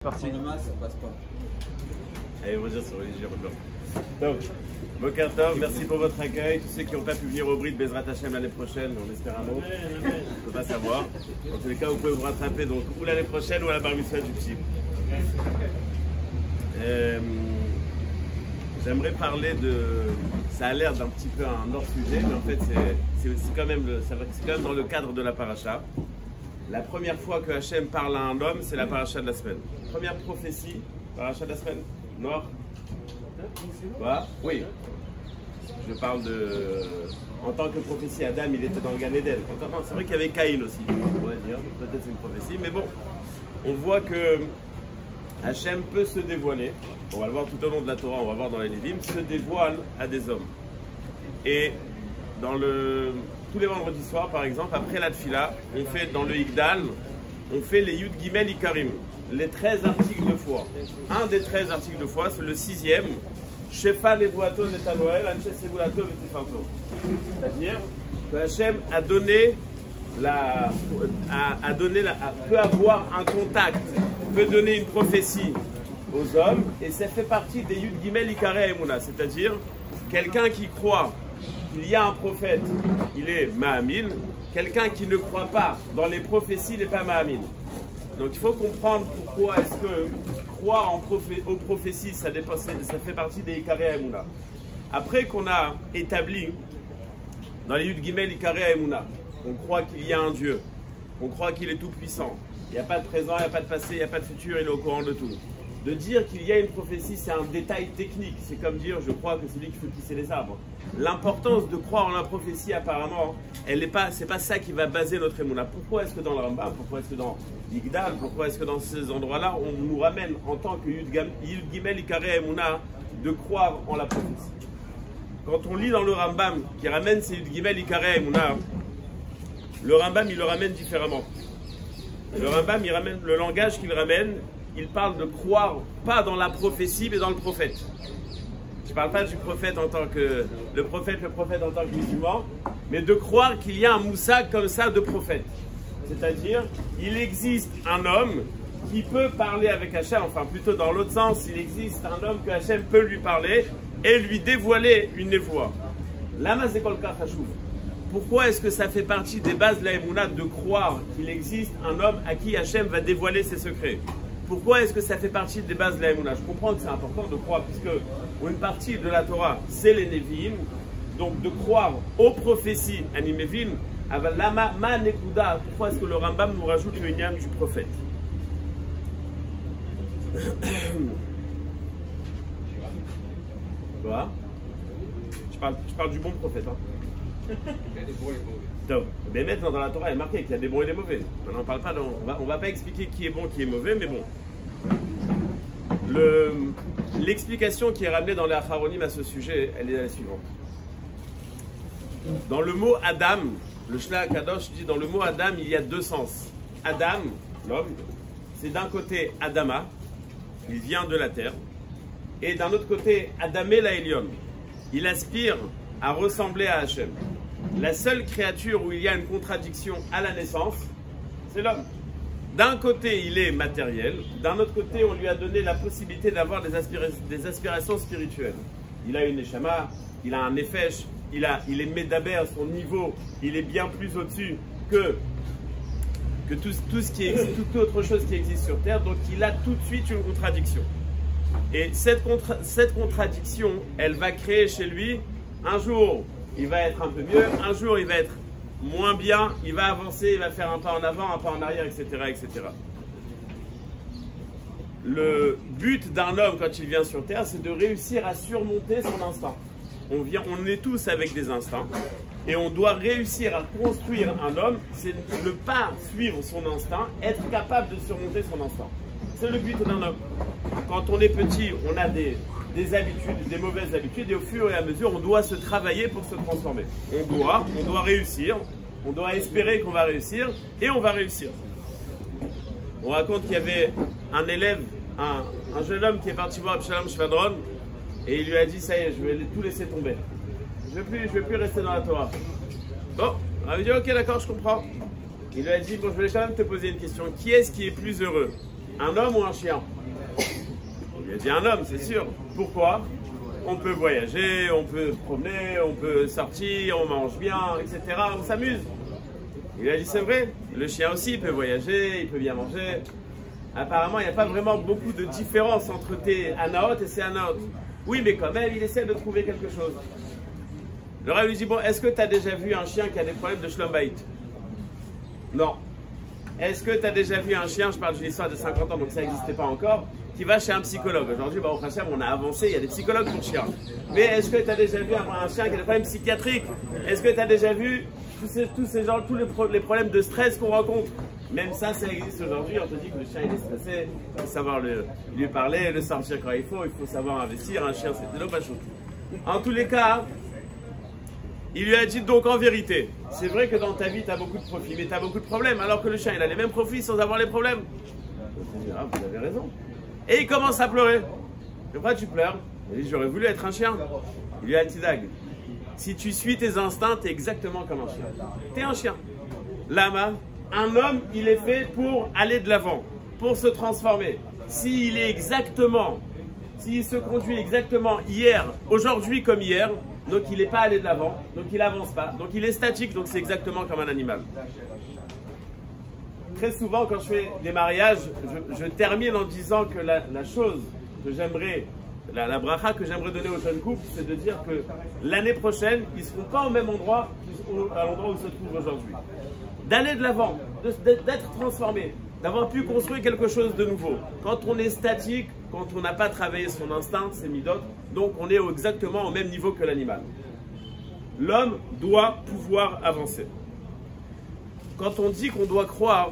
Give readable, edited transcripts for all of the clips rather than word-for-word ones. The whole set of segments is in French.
Parti. Ça passe pas. Allez, on va dire sur religieux. Donc, Boker Tov, merci pour votre accueil. Tous ceux qui n'ont pas pu venir au Brit Bezrat Hashem l'année prochaine, on espère un autre. On ne peut pas savoir. Dans tous les cas, vous pouvez vous rattraper donc ou l'année prochaine ou à la bar mitzvah du petit. J'aimerais parler de. Ça a l'air d'un petit peu un hors-sujet, mais en fait, c'est quand même dans le cadre de la paracha. La première fois que Hachem parle à un homme, c'est la paracha de la semaine. Première prophétie, paracha de la semaine. Noir. Quoi? Oui. Je parle de. En tant que prophétie, Adam, il était dans le Gan Eden. C'est vrai qu'il y avait Caïn aussi, on pourrait dire. Peut-être c'est une prophétie, mais bon. On voit que Hachem peut se dévoiler. On va le voir tout au long de la Torah, on va voir dans les Lévim, se dévoile à des hommes. Et dans tous les vendredis soirs, par exemple, après la Tfila, on fait dans le Higdal, on fait les Yud Gimel Ikarim, les 13 articles de foi. Un des 13 articles de foi, c'est le 6e, Shefa Nevuato Netanoel, Anche Sebulato Vetifanto. C'est-à-dire que Hachem a donné peut avoir un contact, peut donner une prophétie aux hommes, et ça fait partie des Yud Gimel Ikare Emuna, c'est-à-dire quelqu'un qui croit qu'il y a un prophète, il est Mahamin. Quelqu'un qui ne croit pas dans les prophéties, il n'est pas Mahamin. Donc il faut comprendre pourquoi est-ce que croire aux prophéties, ça fait partie des Ikare Emuna. Après qu'on a établi dans les Yud Gimel Ikare Emuna, on croit qu'il y a un Dieu, on croit qu'il est tout puissant, il n'y a pas de présent, il n'y a pas de passé, il n'y a pas de futur, il est au courant de tout. De dire qu'il y a une prophétie, c'est un détail technique. C'est comme dire, je crois que c'est lui qui fait pousser les arbres. L'importance de croire en la prophétie, apparemment, c'est pas ça qui va baser notre émouna. Pourquoi est-ce que dans le Rambam, pourquoi est-ce que dans l'Igdal, pourquoi est-ce que dans ces endroits-là, on nous ramène en tant que Yud Gimel Ikare Emuna de croire en la prophétie? Quand on lit dans le Rambam qui ramène ces Yud Gimel Ikare Emuna, le Rambam il le ramène différemment. Le Rambam il ramène le langage qu'il ramène. Il parle de croire, pas dans la prophétie, mais dans le prophète. Je ne parle pas du prophète en tant que le prophète en tant que musulman, mais de croire qu'il y a un moussag comme ça de prophète. C'est-à-dire, il existe un homme qui peut parler avec Hachem, enfin plutôt dans l'autre sens, il existe un homme que Hachem peut lui parler et lui dévoiler une névoie. Lama Zekol Kachashouv. Pourquoi est-ce que ça fait partie des bases de la Emouna de croire qu'il existe un homme à qui Hachem va dévoiler ses secrets? Pourquoi est-ce que ça fait partie des bases de la Emouna? Je comprends que c'est important de croire, puisque une partie de la Torah, c'est les Nevi'im, donc de croire aux prophéties animévim, avec lama ma nekuda. Pourquoi est-ce que le Rambam nous rajoute le niam du prophète? Quoi? Je parle du bon prophète. Hein. Il y a des bons et des mauvais. Mais maintenant dans la Torah il est marqué qu'il y a des bons et des mauvais. On n'en parle pas, on va pas expliquer qui est bon, qui est mauvais, mais bon. L'explication qui est ramenée dans les Acharonim à ce sujet, elle est la suivante. Dans le mot Adam, le Shla Kadosh dit dans le mot Adam, il y a deux sens. Adam, l'homme, c'est d'un côté Adama, il vient de la terre, et d'un autre côté Adamé la Elion, il aspire à ressembler à Hachem. La seule créature où il y a une contradiction à la naissance, c'est l'homme. D'un côté, il est matériel. D'un autre côté, on lui a donné la possibilité d'avoir des aspirations spirituelles. Il a une neshama, il a un nefesh, il est médaber, son niveau, il est bien plus au-dessus que toute autre chose qui existe sur Terre. Donc, il a tout de suite une contradiction. Et cette contradiction, elle va créer chez lui, un jour, il va être un peu mieux, un jour il va être moins bien, il va avancer, il va faire un pas en avant, un pas en arrière, etc. etc. Le but d'un homme quand il vient sur Terre, c'est de réussir à surmonter son instinct. On est tous avec des instincts et on doit réussir à construire un homme, c'est ne pas suivre son instinct, être capable de surmonter son instinct. C'est le but d'un homme. Quand on est petit, on a des habitudes, des mauvaises habitudes, et au fur et à mesure, on doit se travailler pour se transformer. On doit réussir, on doit espérer qu'on va réussir, et on va réussir. On raconte qu'il y avait un élève, un jeune homme qui est parti voir Abshalom Shvadron, et il lui a dit, ça y est, je vais tout laisser tomber. Je vais plus rester dans la Torah. Bon, on avait dit, ok, d'accord, je comprends. Il lui a dit, bon, je voulais quand même te poser une question. Qui est-ce qui est plus heureux? un homme ou un chien? Il a dit un homme, c'est sûr. Pourquoi? On peut voyager, on peut se promener, on peut sortir, on mange bien, etc. On s'amuse. Il a dit c'est vrai, le chien aussi il peut voyager, il peut bien manger. Apparemment, il n'y a pas vraiment beaucoup de différence entre tes anaot et ses anaot. Oui, mais quand même, il essaie de trouver quelque chose. Le Rav lui dit, bon, est-ce que tu as déjà vu un chien qui a des problèmes de shlom bayit? Non. Est-ce que tu as déjà vu un chien, je parle d'une histoire de 50 ans, donc ça n'existait pas encore, qui va chez un psychologue? Aujourd'hui, au Hashem, on a avancé, il y a des psychologues pour chiens. Mais est-ce que tu as déjà vu un chien qui a des problèmes psychiatriques? Est-ce que tu as déjà vu tous les problèmes de stress qu'on rencontre? Même ça existe aujourd'hui. On te dit que le chien il est stressé, il faut savoir lui parler, le sortir quand il faut savoir investir. Un chien, c'est de l'eau pas chaude. En tous les cas, il lui a dit donc en vérité, c'est vrai que dans ta vie tu as beaucoup de profits, mais tu as beaucoup de problèmes, alors que le chien il a les mêmes profits sans avoir les problèmes. Il dit, ah, vous avez raison. Et il commence à pleurer. Pourquoi tu pleures? Il dit, j'aurais voulu être un chien. Il lui a dit, Dag, si tu suis tes instincts, tu es exactement comme un chien. Tu es un chien. Lama, un homme, il est fait pour aller de l'avant, pour se transformer. S'il se conduit exactement hier, aujourd'hui comme hier, donc il n'est pas allé de l'avant, donc il n'avance pas, donc il est statique, donc c'est exactement comme un animal. Très souvent, quand je fais des mariages, je termine en disant que la chose que j'aimerais, la bracha que j'aimerais donner aux jeunes couples, c'est de dire que l'année prochaine, ils ne seront pas au même endroit à l'endroit où ils se trouvent aujourd'hui. D'aller de l'avant, d'être transformé, d'avoir pu construire quelque chose de nouveau. Quand on est statique, quand on n'a pas travaillé son instinct, ses midot, donc on est exactement au même niveau que l'animal. L'homme doit pouvoir avancer. Quand on dit qu'on doit croire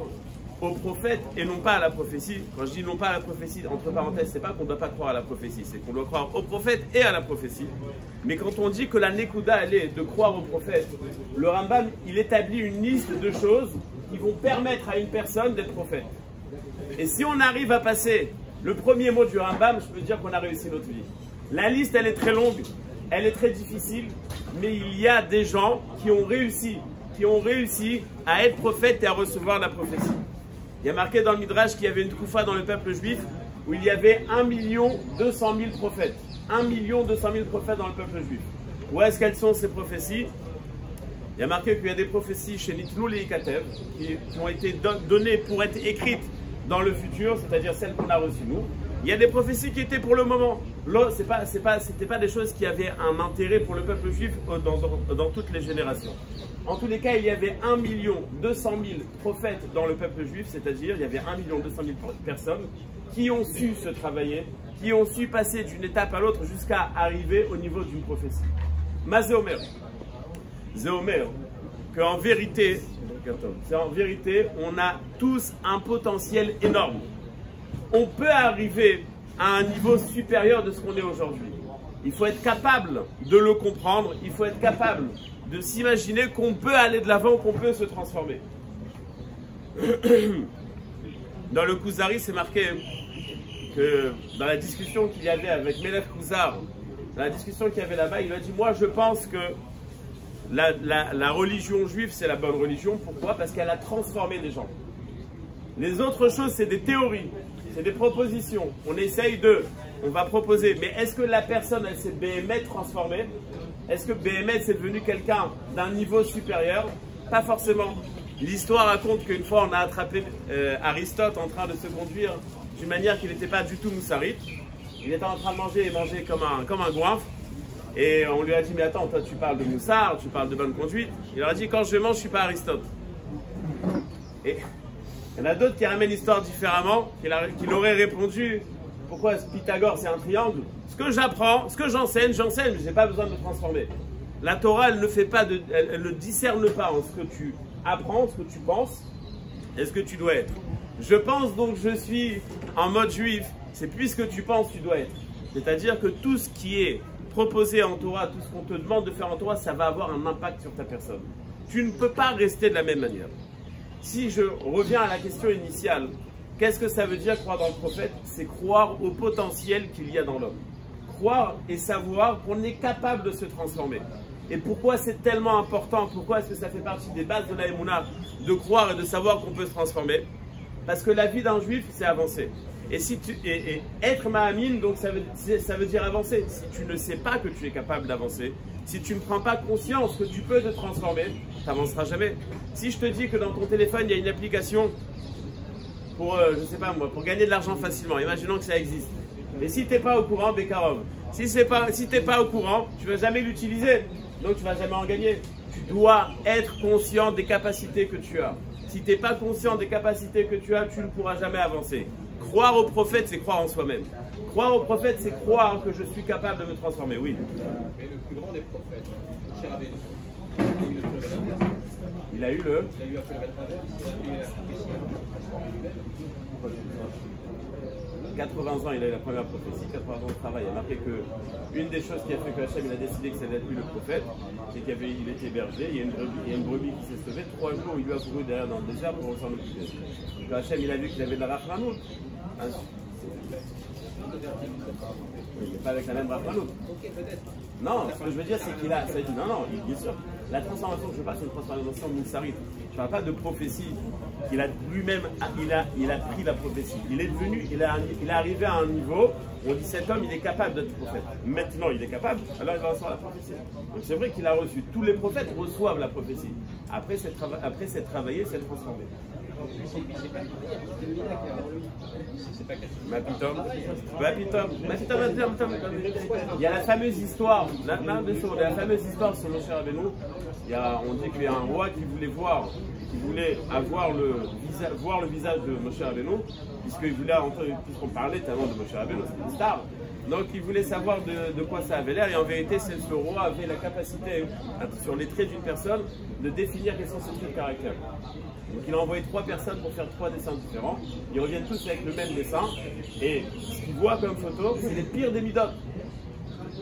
au prophète et non pas à la prophétie, quand je dis non pas à la prophétie, entre parenthèses, c'est pas qu'on ne doit pas croire à la prophétie, c'est qu'on doit croire au prophète et à la prophétie. Mais quand on dit que la Nekuda, elle est de croire au prophète, le Rambam, il établit une liste de choses qui vont permettre à une personne d'être prophète. Et si on arrive à passer le premier mot du Rambam, je peux dire qu'on a réussi notre vie. La liste, elle est très longue, elle est très difficile, mais il y a des gens qui ont réussi à être prophètes et à recevoir la prophétie. Il y a marqué dans le Midrash qu'il y avait une koufa dans le peuple juif où il y avait 1 200 000 prophètes. 1 200 000 prophètes dans le peuple juif. Où est-ce qu'elles sont ces prophéties? Il y a marqué qu'il y a des prophéties chez Nitnou les Ikatev qui ont été données pour être écrites dans le futur, c'est-à-dire celles qu'on a reçues nous. Il y a des prophéties qui étaient pour le moment. C'était pas des choses qui avaient un intérêt pour le peuple juif dans toutes les générations. En tous les cas, il y avait 1 200 000 prophètes dans le peuple juif, c'est-à-dire il y avait 1 200 000 personnes qui ont su se travailler, qui ont su passer d'une étape à l'autre jusqu'à arriver au niveau d'une prophétie. Mazéomer. Zéomer, qu'en vérité, on a tous un potentiel énorme. On peut arriver à un niveau supérieur de ce qu'on est aujourd'hui. Il faut être capable de le comprendre, il faut être capable de s'imaginer qu'on peut aller de l'avant, qu'on peut se transformer. Dans le Kuzari, c'est marqué que dans la discussion qu'il y avait avec Melech Kuzar, dans la discussion qu'il y avait là-bas, il a dit, moi je pense que la religion juive, c'est la bonne religion. Pourquoi? Parce qu'elle a transformé les gens. Les autres choses, c'est des théories, c'est des propositions. On va proposer. Mais est-ce que la personne, elle s'est béhémet transformée? Est-ce que béhémet, c'est devenu quelqu'un d'un niveau supérieur? Pas forcément. L'histoire raconte qu'une fois, on a attrapé Aristote en train de se conduire d'une manière qui n'était pas du tout moussarite. Il était en train de manger comme un goinfre. Et on lui a dit, mais attends, toi tu parles de moussard, tu parles de bonne conduite. Il leur a dit, quand je mange, je ne suis pas Aristote. Et il y en a d'autres qui ramènent l'histoire différemment, qu'il aurait répondu, pourquoi Pythagore c'est un triangle? Ce que j'apprends, ce que j'enseigne, mais je n'ai pas besoin de me transformer. La Torah, elle ne discerne pas en ce que tu apprends, ce que tu penses, et ce que tu dois être. Je pense donc je suis en mode juif, c'est puisque tu penses, tu dois être. C'est-à-dire que tout ce qui est proposé en Torah, tout ce qu'on te demande de faire en Torah, ça va avoir un impact sur ta personne. Tu ne peux pas rester de la même manière. Si je reviens à la question initiale, qu'est-ce que ça veut dire croire dans le prophète? C'est croire au potentiel qu'il y a dans l'homme. Croire et savoir qu'on est capable de se transformer. Et pourquoi c'est tellement important? Pourquoi est-ce que ça fait partie des bases de la Emouna de croire et de savoir qu'on peut se transformer? Parce que la vie d'un juif, c'est avancer. Et, si tu, et être Mahamine, donc ça veut dire avancer. Si tu ne sais pas que tu es capable d'avancer, si tu ne prends pas conscience que tu peux te transformer, tu n'avanceras jamais. Si je te dis que dans ton téléphone, il y a une application pour, je sais pas moi, pour gagner de l'argent facilement, imaginons que ça existe. Et si tu n'es pas au courant, Bekarov, si tu n'es pas au courant, tu ne vas jamais l'utiliser. Donc tu ne vas jamais en gagner. Tu dois être conscient des capacités que tu as. Si tu n'es pas conscient des capacités que tu as, tu ne pourras jamais avancer. Croire au prophète, c'est croire en soi-même. Croire au prophète, c'est croire que je suis capable de me transformer. Oui. Mais le plus grand des prophètes, Moshe Rabbeinu, il a eu le... Il a eu un peu le travers, il a eu la prophétie. 80 ans, il a eu la première prophétie, 80 ans de travail. Il a marqué que une des choses qui a fait que Hachem il a décidé que ça allait être lui le prophète, c'est qu'il était berger, il y a une brebis qui s'est sauvée, 3 jours il lui a couru derrière dans le désert pour s'en occuper. Donc Hachem il a vu qu'il avait de la rachmanout. Il n'est pas avec la même rachmanout. Non, ce que je veux dire c'est qu'il a, ça dit, non, bien sûr, la transformation que je parle c'est une transformation moussarite. Je ne parle pas de prophétie qu'il a lui-même, il a pris la prophétie. Il est devenu, il est arrivé à un niveau où on dit cet homme il est capable d'être prophète. Maintenant il est capable, alors il va recevoir la prophétie. Donc c'est vrai qu'il a reçu. Tous les prophètes reçoivent la prophétie. Après c'est travaillé, c'est transformé. Il y a la fameuse histoire, la fameuse histoire sur Moshe Rabbeinu. On dit qu'il y a un roi qui voulait voir le visage de Moshe Rabbeinu, puisqu'on parlait tellement de Moshe Rabbeinu, c'est une star. Donc il voulait savoir de quoi ça avait l'air, et en vérité ce roi avait la capacité, sur les traits d'une personne, de définir quels sont ses traits de caractère. Donc il a envoyé 3 personnes pour faire 3 dessins différents. Ils reviennent tous avec le même dessin. Et ce qu'ils voient comme photo, c'est les pires des midotes.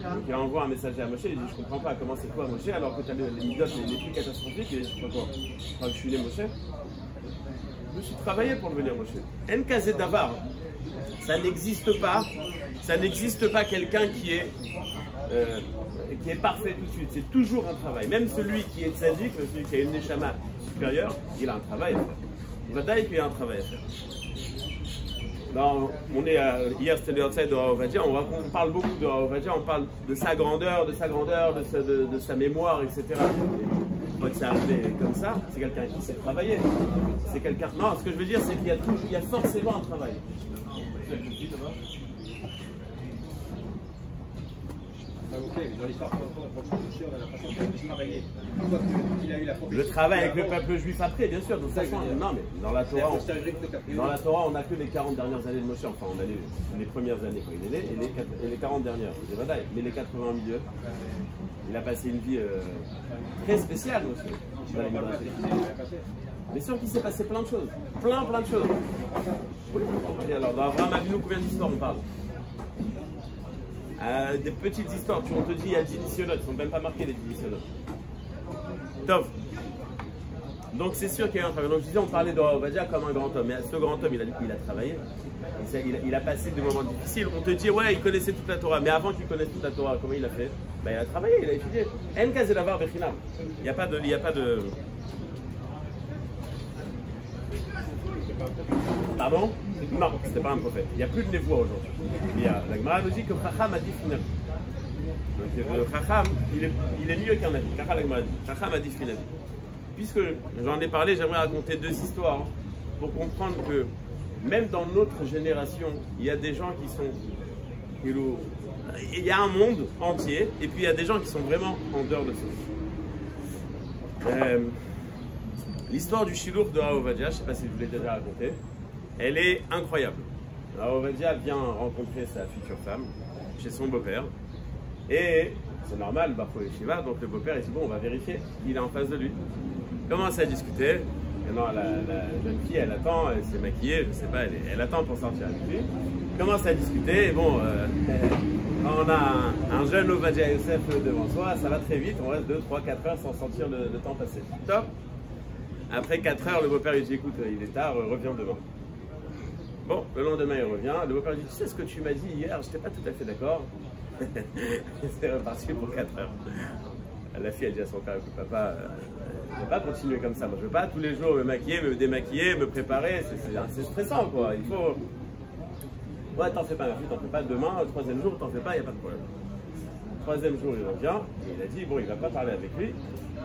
Donc il envoie un messager à Moshe, il dit je comprends pas comment c'est toi Moshe alors que tu as les midotes les plus catastrophiques. Et je sais pas quoi. Quand je suis né Moshe, je me suis travaillé pour devenir Moshe. En Kazé Davar, ça n'existe pas. Ça n'existe pas quelqu'un qui est parfait tout de suite. C'est toujours un travail. Même celui qui est tzaddik, celui qui a une neshama supérieure, il a un travail à faire. Il va dire qu'il a un travail à faire. Hier c'était le outside de Ovadia, on parle beaucoup de Ovadia, on parle de sa grandeur, de sa mémoire, etc. Quand c'est arrivé comme ça, c'est quelqu'un qui sait travailler. C'est quelqu'un. Non, ce que je veux dire, c'est qu'il y a forcément un travail. Dans l'histoire, on a l'impression qu'il a travaillé. Le travail avec le peuple juif après, bien sûr. Donc, non, mais dans la Torah, on n'a que les 40 dernières années de Moshe. Enfin, on a les premières années quand il est né et les 40 dernières. Mais les 80 au milieu, il a passé une vie très spéciale, Moshe. Mais sûr qu'il s'est passé plein de choses. Plein de choses. Oui. Et alors, dans Abraham Avinu, combien d'histoires on parle? Des petites histoires, on te dit il y a 10 nisyonotes, ils ne sont même pas marqués les 10 nisyonotes. Top. Donc c'est sûr qu'il y a un travail. Donc je disais, on parlait de Ovadia comme un grand homme, mais ce grand homme, il a travaillé, il a passé des moments difficiles. On te dit, ouais, il connaissait toute la Torah, mais avant qu'il connaisse toute la Torah, comment il a fait? Il a travaillé, il a étudié. En Kazé Davar Bechinam. Il n'y a pas de... Pardon? Non, c'était pas un prophète. Il n'y a plus de névoie aujourd'hui. La Gemara nous dit que Chacham a dit finalement. Donc le Chacham, il est mieux qu'un avis. Chacham a dit finalement. Puisque j'en ai parlé, j'aimerais raconter 2 histoires pour comprendre que même dans notre génération, il y a des gens qui sont... Il y a un monde entier et puis il y a des gens qui sont vraiment en dehors de ça. L'histoire du Shilour de Ovadia, je ne sais pas si je vous l'ai déjà raconté, elle est incroyable. Ovadia vient rencontrer sa future femme chez son beau-père. Et c'est normal, Barfo et Shiva, donc le beau-père il dit bon, on va vérifier, il est en face de lui. Commence à discuter. Maintenant, la jeune fille, elle attend, elle s'est maquillée, je sais pas, elle attend pour sortir avec lui. Commence à discuter, et bon, quand on a un jeune Ovadia Yosef devant soi, ça va très vite, on reste 2, 3, 4 heures sans sentir le temps passer. Top. Après 4 heures, le beau-père il dit écoute, il est tard, reviens demain. Bon, le lendemain il revient, le beau-père dit tu sais ce que tu m'as dit hier, j'étais pas tout à fait d'accord. C'est reparti pour 4 heures. La fille, elle dit à son père, écoute, papa, je ne vais pas continuer comme ça. Moi, je ne veux pas tous les jours me maquiller, me démaquiller, me préparer. C'est stressant, quoi. Il faut. Ouais, t'en fais pas, ma fille, t'en fais pas. Demain, le troisième jour, t'en fais pas, il n'y a pas de problème. Le troisième jour, il revient. Il a dit, bon, il ne va pas parler avec lui.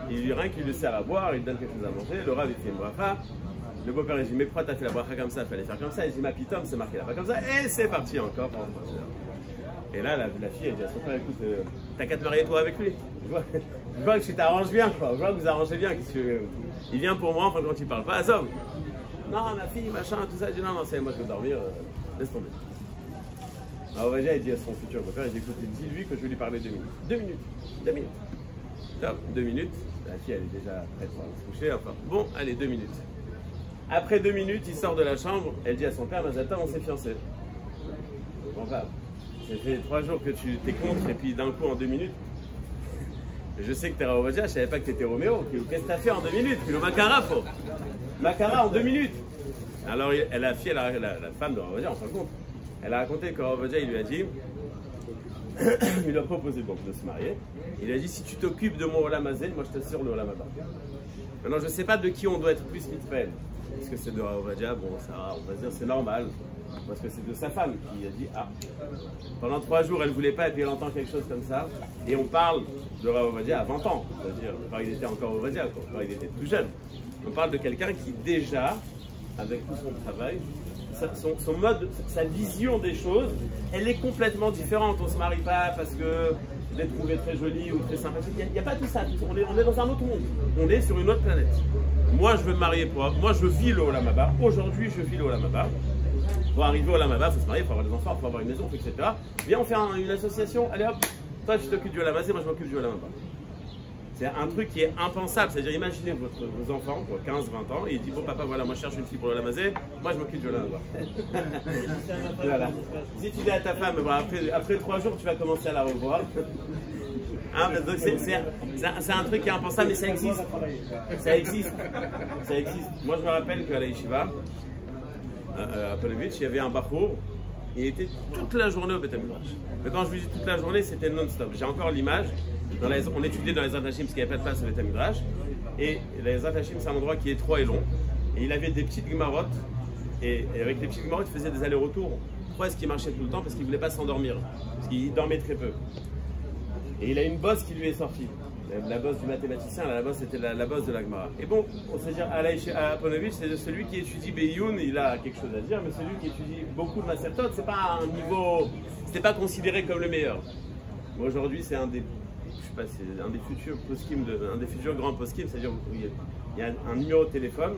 Il lui rien qu'il lui sert à boire, il lui donne quelque chose à manger. Le Rav, il fait une bracha. Le beau-père, il dit, mais pourquoi t'as fait la bracha comme ça? Il fallait faire comme ça. Il dit, ma pitom, c'est marqué là-bas comme ça. Et c'est parti encore. Et là, la fille, elle dit à son père, écoute, t'as qu'à te marier toi avec lui. Je vois que tu t'arranges bien, quoi. Je vois que vous arrangez bien. Il vient pour moi, enfin, quand tu parles pas, Azov. Non, ma fille, machin, tout ça. Je dis, non, c'est moi, je veux dormir. Laisse tomber. Alors, Vaja, il dit à son futur beau-père, il dit, écoute, dis-lui que je vais lui parler 2 minutes. 2 minutes. 2 minutes. Top, 2 minutes. La fille, elle est déjà prête pour se coucher. Enfin, bon, allez, 2 minutes. Après 2 minutes, il sort de la chambre. Elle dit à son père, Mazata, on s'est fiancés. Bon, va. Ça fait 3 jours que tu t'es contre, et puis d'un coup, en 2 minutes. Je sais que t'es Raovadia, je savais pas que t'étais Roméo. Qu'est-ce que t'as fait en 2 minutes? Le Macara, faut. Macara en 2 minutes. Alors, la fille, la femme de Raovadia, on s'en compte. Elle a raconté que Raovadia, il lui a dit, il lui a proposé donc de se marier. Il a dit, si tu t'occupes de mon Olam Hazé, moi je t'assure le Olam Haba. Maintenant, je ne sais pas de qui on doit être plus mitfel. Est-ce que c'est de Raovadia? Bon, ça, on va dire c'est normal. Parce que c'est de sa femme qui a dit, ah, pendant 3 jours, elle ne voulait pas, et puis elle entend quelque chose comme ça. Et on parle de Raovadia à 20 ans. C'est-à-dire, quand il était encore Raovadia, quand il était plus jeune. On parle de quelqu'un qui déjà, avec tout son travail, son mode, sa vision des choses, elle est complètement différente. On ne se marie pas parce que vous êtes trouvé très joli ou très sympathique. Il n'y a pas tout ça. On est dans un autre monde. On est sur une autre planète. Moi, je veux me marier pour. Moi, je vis le Olam Haba. Aujourd'hui, je vis le Olam Haba. Pour arriver au Olam Haba, il faut se marier, il faut avoir des enfants, il faut avoir une maison, etc. Viens, on fait une association. Allez hop, toi, tu t'occupes du Olam Hazé, moi, je m'occupe du Olam Haba. C'est un truc qui est impensable, c'est-à-dire imaginez vos enfants, 15-20 ans, et il dit bon papa voilà, moi je cherche une fille pour le Lamazé, moi je m'occupe de Olam Haba. Voilà. Si tu dis à ta femme, bon, après 3 jours tu vas commencer à la revoir. Hein, c'est un truc qui est impensable, mais ça existe. Ça existe. Ça existe. Moi je me rappelle qu'à la Yeshiva, à Polovitch, il y avait un bachour, il était toute la journée au Beth Midrash. Mais quand je vous dis toute la journée, c'était non-stop. J'ai encore l'image. On étudiait dans les Zatachim parce qu'il n'y avait pas de place au Beth Midrash. Et les Zatachim, c'est un endroit qui est étroit et long. Et il avait des petites gemarottes. Et avec les petites gemarottes, il faisait des allers-retours. Pourquoi est-ce qu'il marchait tout le temps? Parce qu'il ne voulait pas s'endormir. Parce qu'il dormait très peu. Et il a une bosse qui lui est sortie. La bosse du mathématicien, la bosse c'était la bosse de la Gemara. Et bon, on sait dire à Ponovitch, c'est celui qui étudie Beyoun, il a quelque chose à dire, mais celui qui étudie beaucoup de Masertot, c'est pas un niveau, c'était pas considéré comme le meilleur. Aujourd'hui, c'est un des, je sais pas, c'est un des futurs poskim, un des futurs grands poskim, c'est-à-dire il y a un numéro de téléphone,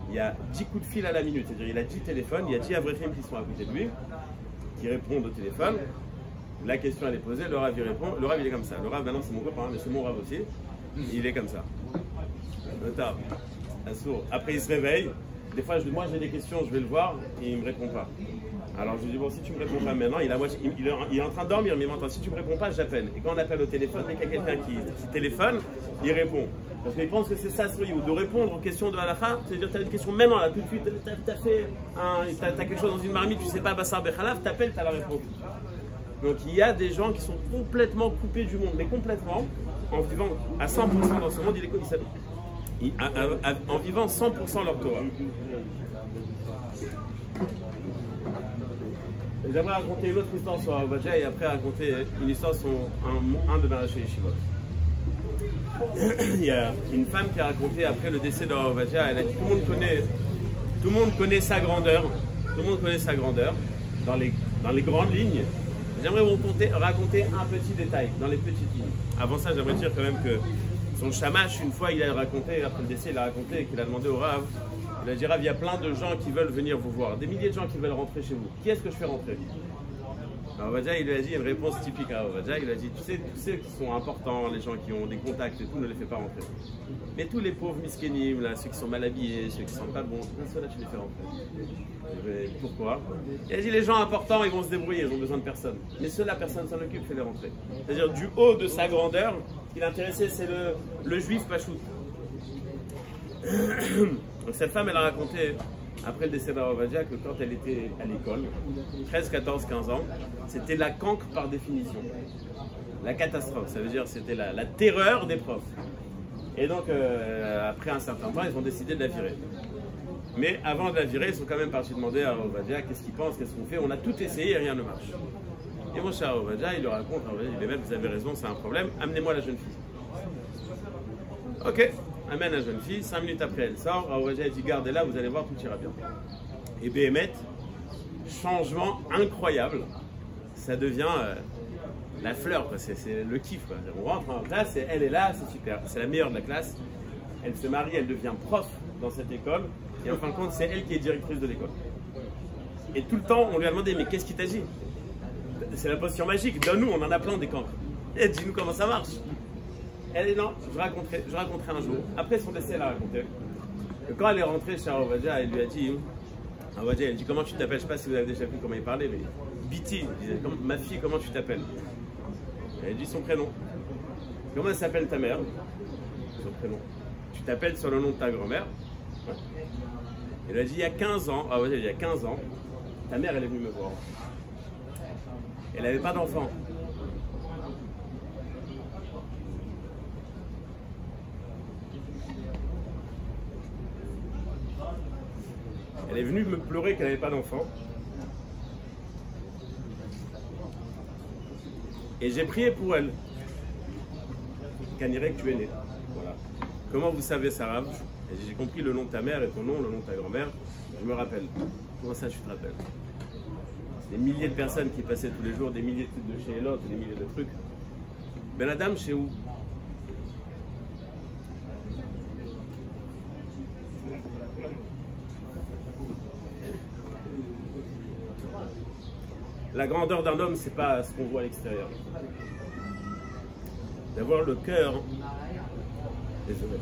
il y a 10 coups de fil à la minute, c'est-à-dire il a 10 téléphones, il y a 10 avrechim qui sont à côté de lui, qui répondent au téléphone. La question elle est posée, le Rav il répond, le Rav il est comme ça. Le Rav maintenant c'est mon copain, mais c'est mon Rav aussi. Il est comme ça. Le Tav, assourd. Après il se réveille. Des fois moi j'ai des questions, je vais le voir et il ne me répond pas. Alors je lui dis bon si tu me réponds pas maintenant, il est en train de dormir, mais il m'entend. Si tu me réponds pas, j'appelle. Et quand on appelle au téléphone, dès qu'il y a quelqu'un qui téléphone, il répond. Parce qu'il pense que c'est ça, ou de répondre aux questions de halakha, c'est-à-dire tu as une question maintenant là, tout de suite, tu as quelque chose dans une marmite, tu sais pas, Bassar Bechalav, t'appelles, tu as la réponse. Donc il y a des gens qui sont complètement coupés du monde, mais complètement, en vivant à 100% dans ce monde, en vivant 100% leur Torah. J'aimerais raconter une autre histoire sur Raovadia et après raconter une histoire sur un de Maraché Yeshivot. Il y a une femme qui a raconté après le décès de Raovadia, elle a dit tout le monde connaît sa grandeur, tout le monde connaît sa grandeur dans les grandes lignes. J'aimerais vous raconter un petit détail dans les petites lignes. Avant ça, j'aimerais dire quand même que son shamash, une fois, il a raconté, après le décès, il a raconté qu'il a demandé au Rav, il a dit Rav, il y a plein de gens qui veulent venir vous voir, des milliers de gens qui veulent rentrer chez vous. Qui est-ce que je fais rentrer? Alors Raovadia, il lui a dit une réponse typique à Raovadia, il a dit tu sais, tous ceux qui sont importants, les gens qui ont des contacts et tout, ne les fais pas rentrer. Mais tous les pauvres miskénim, là, ceux qui sont mal habillés, ceux qui sont pas bons, ceux-là tu les fais rentrer. Pourquoi? Il a dit les gens importants, ils vont se débrouiller, ils ont besoin de personne. Mais ceux-là, personne s'en occupe, fait les rentrer. C'est-à-dire du haut de sa grandeur, ce qui l'intéressait, c'est le juif pachout. Donc cette femme, elle a raconté, après le décès de Raovadia, que quand elle était à l'école, 13, 14, 15 ans, c'était la cancre par définition. la catastrophe. Ça veut dire que c'était la terreur des profs. Et donc, après un certain temps, ils ont décidé de la virer. Mais avant de la virer, ils sont quand même partis demander à Ovadia qu'est-ce qu'il pense, qu'est-ce qu'on fait. On a tout essayé et rien ne marche. Et mon cher Ovadia, il lui raconte, il dit, vous avez raison, c'est un problème, amenez-moi la jeune fille. Ok, amène la jeune fille, 5 minutes après elle sort, Ovadia dit, gardez-la, vous allez voir, tout ira bien. Et Béhémet, changement incroyable, ça devient la fleur, c'est le kiff. Quoi. On rentre en classe et elle est là, c'est super, c'est la meilleure de la classe. Elle se marie, elle devient prof dans cette école, et en fin de compte, c'est elle qui est directrice de l'école. Et tout le temps, on lui a demandé, mais qu'est-ce qui t'a dit? C'est la potion magique, donne-nous, on en a plein des camps. Et dis-nous comment ça marche. Elle est non, je raconterai un jour. Après son décès, elle a raconté. Que quand elle est rentrée chez Ovadia, elle lui a dit, Ovadia, elle dit, comment tu t'appelles? Je ne sais pas si vous avez déjà vu comment il parlait, mais Biti, il disait, ma fille, comment tu t'appelles? Elle dit son prénom. Comment elle s'appelle ta mère? Son prénom. Tu t'appelles sur le nom de ta grand-mère? Ouais. Elle a dit, il y a 15 ans, il y a 15 ans, ta mère, elle est venue me voir. Elle n'avait pas d'enfant. Elle est venue me pleurer qu'elle n'avait pas d'enfant. Et j'ai prié pour elle. Kanirek, tu es né. Voilà. Comment vous savez, Sarah? J'ai compris le nom de ta mère et ton nom, le nom de ta grand-mère. Je me rappelle. Comment ça, tu te rappelles? Des milliers de personnes qui passaient tous les jours, des milliers de chez l'autre, des milliers de trucs. Ben la dame, chez où? La grandeur d'un homme, c'est pas ce qu'on voit à l'extérieur. D'avoir le cœur. Désolé.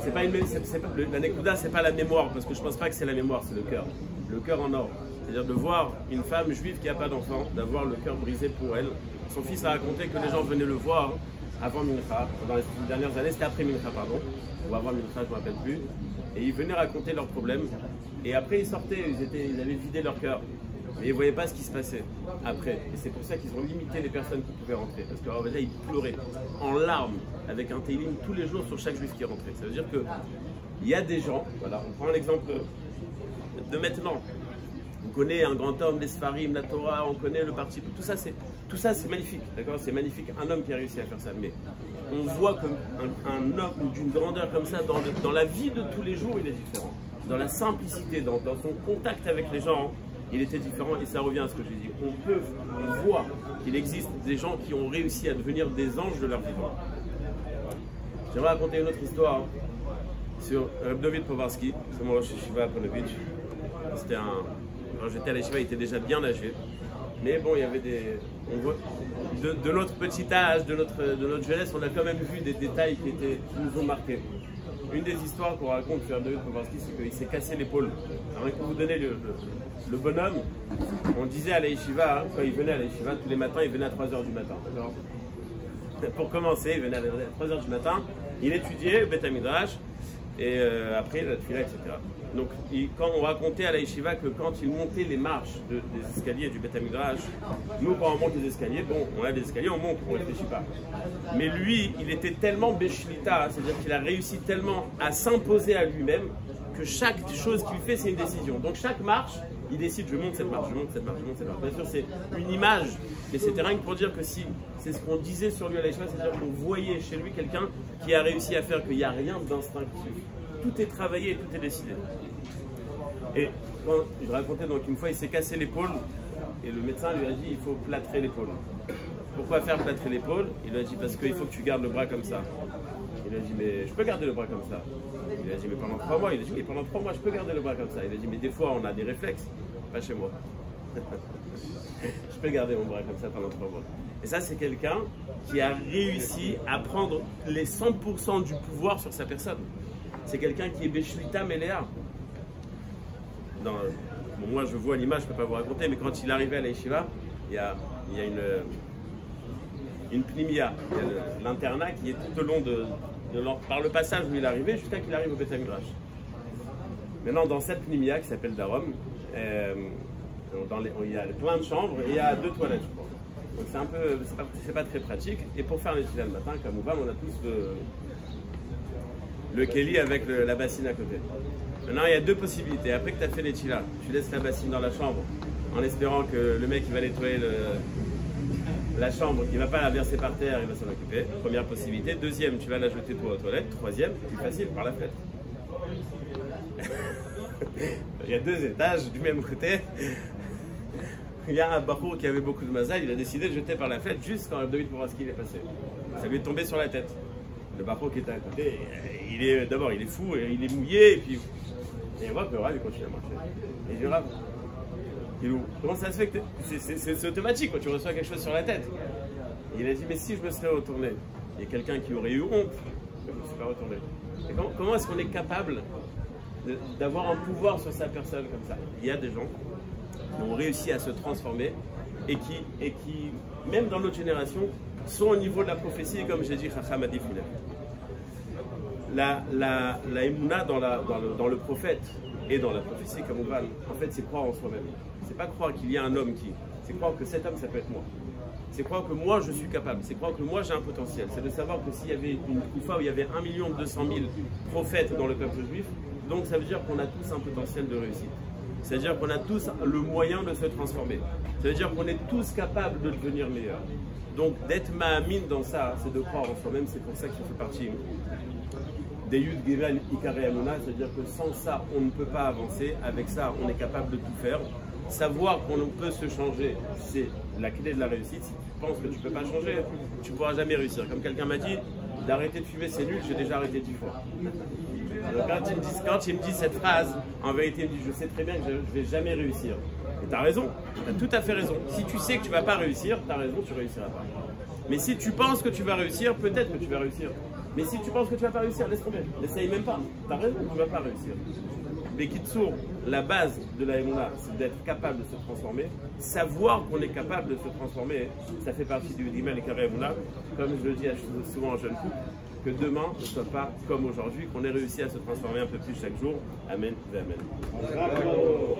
C'est pas la Nekuda, c'est pas la mémoire, parce que je pense pas que c'est la mémoire, c'est le cœur. Le cœur en or. C'est-à-dire de voir une femme juive qui n'a pas d'enfant, d'avoir le cœur brisé pour elle. Son fils a raconté que les gens venaient le voir avant Mincha, dans les dernières années, c'était après Mincha, pardon, ou avant Mincha, je ne me rappelle plus. Et ils venaient raconter leurs problèmes. Et après, ils sortaient, ils avaient vidé leur cœur. Mais ils ne voyaient pas ce qui se passait après. Et c'est pour ça qu'ils ont limité les personnes qui pouvaient rentrer. Parce que Ovadia, il pleurait en larmes avec un télim tous les jours sur chaque juif qui rentrait. Ça veut dire qu'il y a des gens, voilà, on prend l'exemple de maintenant. On connaît un grand homme, les Sfarim, la Torah, on connaît le parti. Tout ça, c'est magnifique. D'accord, c'est magnifique. Un homme qui a réussi à faire ça. Mais on voit qu'un homme d'une grandeur comme ça, dans la vie de tous les jours, il est différent. Dans la simplicité, dans son contact avec les gens, il était différent. Et ça revient à ce que j'ai dit. On voit qu'il existe des gens qui ont réussi à devenir des anges de leur vivant. J'aimerais raconter une autre histoire sur Reb David Povarsky. C'est mon Rosh Yeshiva à Ponovitch. C'était quand j'étais à la Yeshiva, il était déjà bien âgé. Mais bon, il y avait on voit, de notre petit âge, de notre jeunesse, on a quand même vu des détails qui nous ont marqués. Une des histoires qu'on raconte sur David Povarsky, c'est qu'il s'est cassé l'épaule. Alors, pour vous donner le bonhomme, on disait à la Yeshiva, quand il venait à la Yeshiva, tous les matins, il venait à 3h du matin. Pour commencer, il venait à 3h du matin, il étudiait le Beth Midrash, et après, la Tfila, etc. Donc, quand on racontait à la Yeshiva que quand il montait les marches des escaliers du Beth Midrash, nous, quand on monte les escaliers, bon, on a des escaliers, on monte, on ne réfléchit pas. Mais lui, il était tellement Beshlita, c'est-à-dire qu'il a réussi tellement à s'imposer à lui-même que chaque chose qu'il fait, c'est une décision. Donc, chaque marche, il décide, je monte cette marche, je monte cette marche, je monte cette marche. Bien sûr, c'est une image, mais c'était rien que pour dire que si c'est ce qu'on disait sur lui à la Yeshiva, c'est-à-dire qu'on voyait chez lui quelqu'un qui a réussi à faire qu'il n'y a rien d'instinctif. Tout est travaillé, tout est décidé. Et quand je racontais, donc une fois, il s'est cassé l'épaule et le médecin lui a dit il faut plâtrer l'épaule. Pourquoi faire plâtrer l'épaule? Il lui a dit parce qu'il faut que tu gardes le bras comme ça. Il lui a dit mais je peux garder le bras comme ça. Il lui a dit mais pendant 3 mois. Il a dit mais pendant 3 mois je peux garder le bras comme ça. Il a dit mais des fois on a des réflexes, pas chez moi. Je peux garder mon bras comme ça pendant 3 mois. Et ça, c'est quelqu'un qui a réussi à prendre les 100% du pouvoir sur sa personne. C'est quelqu'un qui est Beshlita Meléa. Bon, moi, je vois l'image, je ne peux pas vous raconter, mais quand il arrivait à la Yeshiva, il y a une pnimia, l'internat qui est tout au long par le passage où il est arrivé, jusqu'à qu'il arrive au Beth Midrash. Maintenant, dans cette pnimia qui s'appelle Darom, Il y a plein de chambres et il y a 2 toilettes, je crois. Donc c'est un peu, c'est pas très pratique. Et pour faire les tefila le matin, comme on a tous le kéli avec la bassine à côté. Maintenant, il y a 2 possibilités. Après que tu as fait les tefila, tu laisses la bassine dans la chambre en espérant que le mec il va nettoyer la chambre, il ne va pas la verser par terre, il va s'en occuper. Première possibilité. Deuxième, tu vas la jeter toi aux toilettes. Troisième, plus facile, par la fenêtre. Il y a 2 étages du même côté. Il y a un bachour qui avait beaucoup de mazal, il a décidé de jeter par la fenêtre juste quand David Boraski est passé. Ça lui est tombé sur la tête. Le bachour qui était à côté, d'abord il est fou, il est mouillé, et puis on voit que le Rav il continue à marcher. Et je dis Rav, comment ça se fait que c'est automatique quand tu reçois quelque chose sur la tête? Et il a dit mais si je me serais retourné, il y a quelqu'un qui aurait eu honte, je ne me suis pas retourné. Et comment est-ce qu'on est capable d'avoir un pouvoir sur sa personne comme ça? Il y a des gens qui ont réussi à se transformer et qui, même dans notre génération, sont au niveau de la prophétie, comme j'ai dit, Chacham Adi Foulé. La émouna dans le prophète et dans la prophétie, comme on va, en fait, c'est croire en soi-même. C'est pas croire qu'il y a un homme qui, c'est croire que cet homme, ça peut être moi. C'est croire que moi, je suis capable. C'est croire que moi, j'ai un potentiel. C'est de savoir que s'il y avait une fois où il y avait 1 200 000 prophètes dans le peuple juif, donc ça veut dire qu'on a tous un potentiel de réussite. C'est-à-dire qu'on a tous le moyen de se transformer. Ça veut dire qu'on est tous capables de devenir meilleurs. Donc d'être ma'amine dans ça, c'est de croire en soi-même. C'est pour ça qu'il fait partie des Yud Gimel Ikare Amuna. C'est-à-dire que sans ça, on ne peut pas avancer. Avec ça, on est capable de tout faire. Savoir qu'on peut se changer, c'est la clé de la réussite. Si tu penses que tu ne peux pas changer, tu ne pourras jamais réussir. Comme quelqu'un m'a dit, d'arrêter de fumer, c'est nul, j'ai déjà arrêté 10 fois. Alors quand il me dit cette phrase, en vérité, il me dit je sais très bien que je ne vais jamais réussir. Et tu as raison, tu as tout à fait raison. Si tu sais que tu ne vas pas réussir, tu as raison, tu ne réussiras pas. Mais si tu penses que tu vas réussir, peut-être que tu vas réussir. Mais si tu penses que tu ne vas pas réussir, laisse tomber. N'essaye même pas. Tu as raison, tu ne vas pas réussir. Mais Kitsour, la base de la Emouna, c'est d'être capable de se transformer. Savoir qu'on est capable de se transformer, ça fait partie du Gimel Ikare Emouna. Comme je le dis souvent aux jeunes couples, que demain ne soit pas comme aujourd'hui, qu'on ait réussi à se transformer un peu plus chaque jour. Amen et Amen. Bravo.